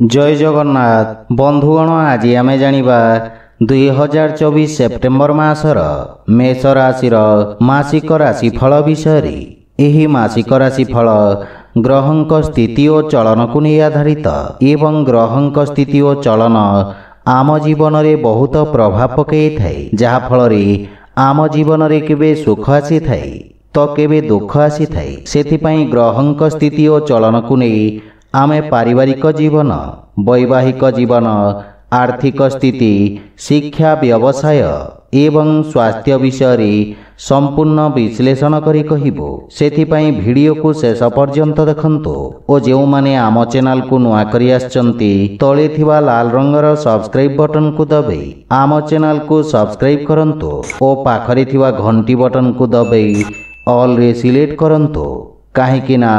जय जगन्नाथ बंधुगण आज आम जानिबा 2024 सेप्टेम्बर मासर मेष राशि मासिक राशिफल विषय। एही मासिक राशिफल ग्रहंक स्थिति और चलन को नहीं आधारित एवं ग्रहंक स्थिति और चलन आम जीवन में बहुत प्रभाव पकई थाए, जहा फल आम जीवन में केबे सुख आसी थाए तो केबे दुख आसी थाए। सेथिपाई ग्रहंक स्थिति और चलन को नहीं आमे पारिवारिक जीवन, वैवाहिक जीवन, आर्थिक स्थिति, शिक्षा, व्यवसाय एवं स्वास्थ्य विषय संपूर्ण विश्लेषण करी कहिबो। सेथिपाई वीडियो को शेष पर्यंत देखंतु और जो माने आम चैनल को नुआ करी आछंती तळे थिबा लाल रंगर सब्सक्राइब बटन को दबे आम चैनल को सब्सक्राइब करंतु और पाखरे थिबा घंटी बटन को दबे ऑल रे सिलेक्ट करंतु, काहेकि ना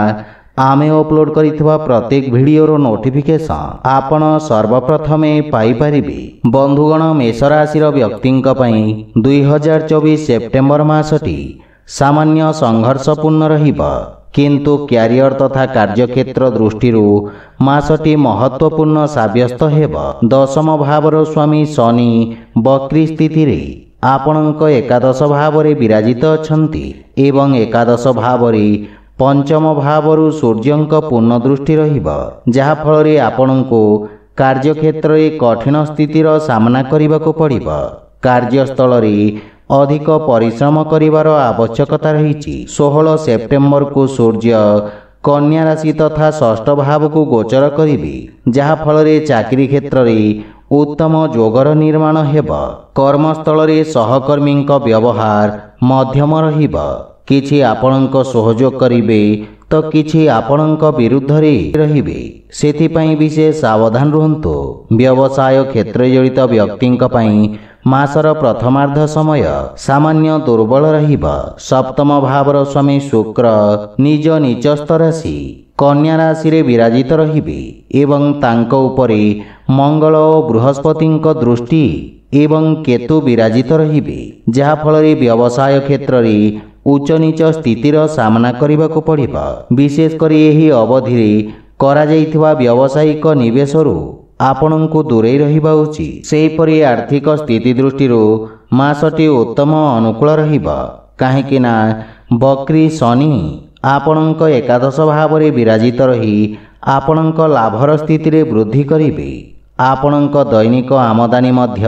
आमे अपलोड करिथिबा प्रत्येक वीडियोर नोटिफिकेशन आपण सर्वप्रथमे पाई परिबे। बंधुगण मेष राशि व्यक्तिंक पई 2024 सेप्टेम्बर मासटी सामान्य संघर्षपूर्ण रहिबा, किंतु क्यारियर तथा कार्यक्षेत्र दृष्टि मासटी महत्वपूर्ण साब्यस्त हेब। दशम भावर स्वामी शनि वक्री स्थिति रे आपणक एकादश भाव विराजित अछंती एवं एकादश भाव पंचम भावरु सूर्यंक पूर्ण दृष्टि रहिबा, जहा फल रे आपणको कार्यक्षेत्र रे कठिन स्थितिर सामना करिबाको पड़िबा। कार्यस्थल रे अधिक परिश्रम करिवार आवश्यकता रहिछि। 16 सेप्टेम्बर को सूर्य कन्या राशि तथा षष्ठ भाव को गोचर करिबे, जहा फल रे चाकरी क्षेत्र रे उत्तम जोगर निर्माण हेब। कर्मस्थल रे सहकर्मींक व्यवहार मध्यम रहिबा, किछि आपणक सहयोग करिबे तो किछि आपणक विरुद्ध रे रहिबे, सेथिपाई विशेष सावधान रहंतु। व्यवसाय क्षेत्र जड़ित व्यक्तिंक पई मासर प्रथमार्ध समय सामान्य दुर्बल रहिबा। सप्तम भावर स्वामी शुक्र निज नीचस्थ राशि कन्या राशि रे विराजित रहिबे एवं तांक उपरे मंगल और बृहस्पतिंक दृष्टि एवं केतु विराजित रहिबे, जहा फल रे व्यवसाय क्षेत्र रे उच्च नीच स्थितिर सामना करने पड़िबा। विशेष करी एही अवधि रे करा जाइथिबा व्यावसायिक निवेशरु आपणको दूरे रहिबा उचित। सेहीपरि आर्थिक स्थिति दृष्टि मासटी उत्तम अनुकूल रहिबा, काहेकि ना वक्री शनि आपणक एकादश भाव विराजित रही आपणक लाभर स्थिति रे वृद्धि करिबे। आपणक दैनिक आमदानी मध्य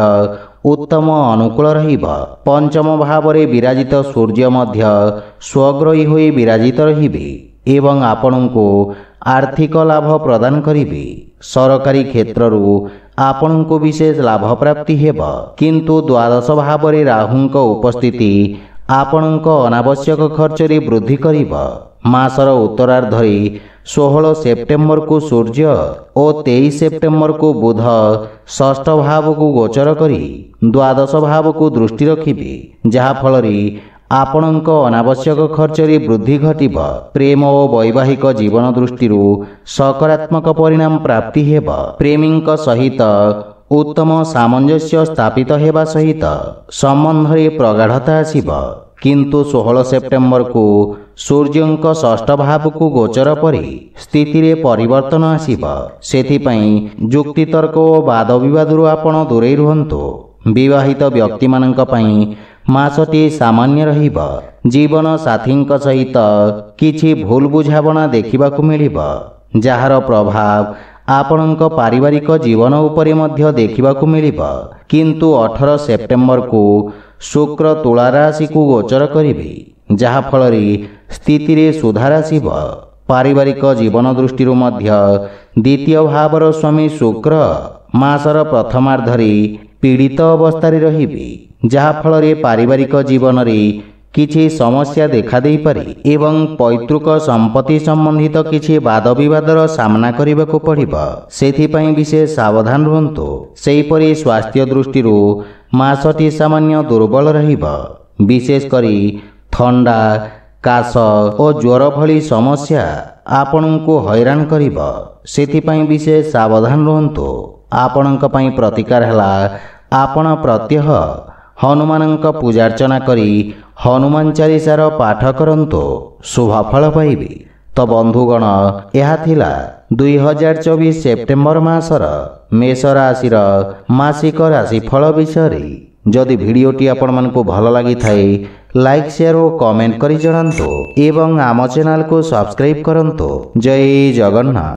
उत्तम अनुकूल रहिबा। पंचम भाव विराजित सूर्य मध्य स्वग्रही होई विराजित रहिबे एवं आपणको आर्थिक लाभ प्रदान करिबे। सरकारी क्षेत्ररु आपणको विशेष लाभ प्राप्ति हेब, किंतु द्वादश भाव राहुंक उपस्थिति आपणक अनावश्यक खर्च रे वृद्धि करिबा। मासर उत्तरार्ध 16 सेप्टेम्बर को सूर्य और 23 सेप्टेम्बर को बुध षष्ठ भाव को गोचर करी द्वादश भाव को दृष्टि रखिबे, जहा फल आपणक अनावश्यक खर्च रे वृद्धि घटिब। प्रेम और वैवाहिक जीवन दृष्टि सकारात्मक परिणाम प्राप्ति हेब। प्रेमींक सहित उत्तम सामंजस्य स्थापित हेबा सहित संबंध रे प्रगाढ़ता आसिब, किंतु 16 सेप्टेम्बर को सूर्यंक षष्ठ भाव को गोचर परि स्थिति रे परिवर्तन आसिब। सेथिपाई जुक्तितर्क और वाद विवाद आपण दूरे रुहंतु। विवाहित व्यक्ति मानक पई मासटी सामान्य रहिब। जीवन साथींक सहित किछि भूल बुझाबना देखिबाकू मिलिब, जाहार प्रभाव आपणक पारिवारिक जीवन उपरे मध्य देखिबाकू मिलिब। किंतु 18 सेप्टेम्बर को शुक्र तुला राशि को गोचर करिबे, जहा फल स्थिति रे सुधार आसिब। पारिवारिक जीवन दृष्टि मध्य द्वितीय भावर स्वामी शुक्र मासर प्रथमार्ध पीड़ित अवस्था रहिबे, जहा फल पारिवारिक जीवन रे किछि समस्या देखा देई पारे एवं पैतृक संपत्ति संबंधित किछि वाद विवादर सामना करबाकू पड़िबा। सेथिपाई विशेष सावधान रहंतु। सेहीपरि स्वास्थ्य दृष्टि मासटी सामान्य दुर्बल रहिबा। विशेष करी थंडा, काश और ज्वर भली समस्या आपणको हैरान करिबा, सेथिपाई विशेष सावधान रहंतु। आपणक पई प्रतिकार हला आपण प्रत्यह हनुमानंक पूजार्चना करी हनुमान चालीसार पाठ करंतु, शुभफल पाइबे। तो बंधुगण, यह थिला 2024 ସେପ୍ଟେମ୍ବର ମାସର ମେଷ ରାଶିର ମାସିକ ରାଶିଫଳ ବିଷୟରେ। ଯଦି ଭିଡ଼ିଓଟି ଆପଣମାନଙ୍କୁ ଭଲ ଲାଗିଥାଏ ଲାଇକ୍ ସେୟାର ଓ କମେଣ୍ଟ କରି ଜଣାନ୍ତୁ ଏବଂ ଆମ ଚ୍ୟାନେଲକୁ ସବସ୍କ୍ରାଇବ୍ କରନ୍ତୁ। ଜୟ ଜଗନ୍ନାଥ।